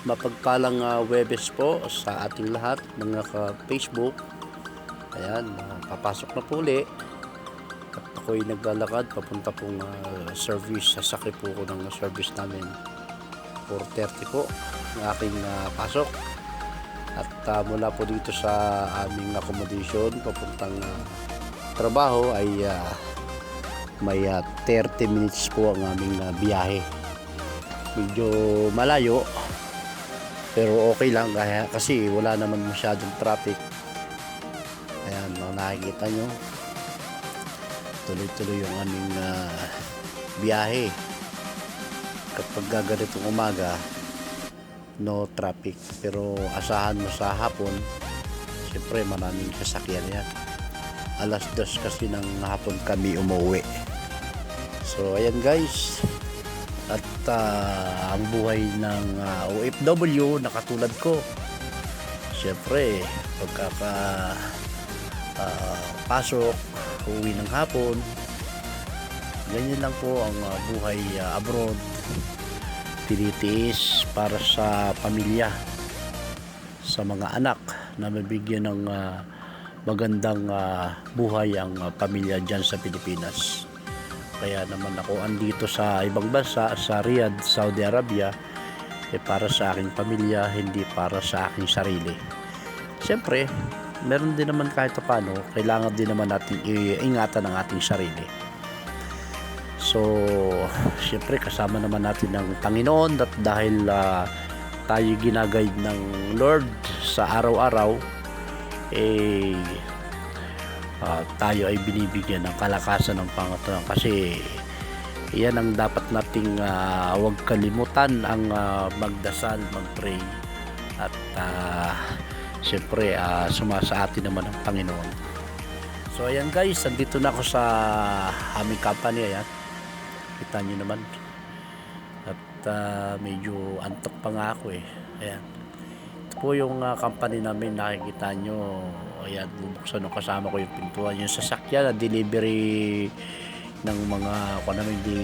Mapagpalang Webes po sa ating lahat, mga ka-Facebook. Ayan, papasok na po ulit. At ako'y naglalakad papunta pong service. Sasakay po ko ng service namin. 4:30 po ang aking pasok. At mula po dito sa aming accommodation papuntang trabaho ay may 30 minutes po ang aming biyahe. Medyo malayo pero okay lang kasi wala naman masyadong traffic. Ayan, nakikita nyo tuloy-tuloy yung aming biyahe. Kapag ganitong umaga no traffic, pero asahan mo sa hapon siyempre maraming sasakyan yan. 2:00 kasi ng hapon kami umuwi. So ayan guys, at ang buhay ng OFW na katulad ko, siyempre pagkaka pasok, uwi ng hapon, ganyan lang po ang buhay abroad. Tinitiis para sa pamilya, sa mga anak, na mabigyan ng magandang buhay ang pamilya dyan sa Pilipinas. Kaya naman ako andito sa ibang bansa, sa Riyadh, Saudi Arabia, para sa aking pamilya, hindi para sa aking sarili. Siyempre, meron din naman kahit paano, kailangan din naman natin iingatan ang ating sarili. So, siyempre kasama naman natin ng Panginoon, at dahil tayo ginaguide ng Lord sa araw-araw, tayo ay binibigyan ng kalakasan ng Panginoon, kasi yan ang dapat nating huwag kalimutan, ang magdasal, magpray, at siyempre sumasa atin naman ang Panginoon. So ayan guys, andito na ako sa aming company. Ayan, kita nyo naman, at medyo antok pa nga ako Ayan, ito po yung company namin, nakikita nyo. Ayan, bubuksan nung kasama ko yung pintuan, yung sasakyan na delivery ng mga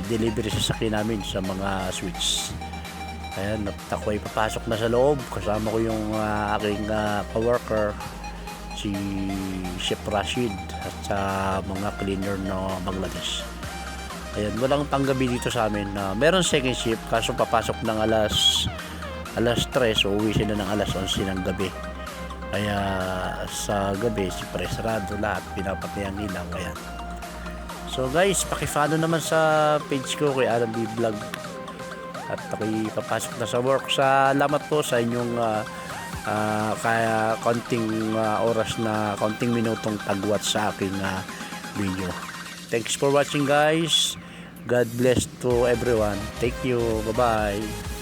delivery sasakyan namin sa mga switch. Ayan, at ako ay papasok na sa loob, kasama ko yung aking ka-worker, si Chef Rashid, at sa mga cleaner na Bangladesh. Ayan, walang panggabi dito sa amin. Meron second shift, kaso papasok ng alas 3, so uwi sila ng alas 11 ng gabi. Kaya sa gabi, siyempre sarado lahat, pinapatay ang ilaw. Ayan. So guys, paki-follow naman sa page ko, kay Alan B Vlog. At ako'y papasok na sa work. Salamat po sa inyong kaya konting oras na konting minutong tagwat sa aking video. Thanks for watching guys. God bless to everyone. Thank you. Bye bye.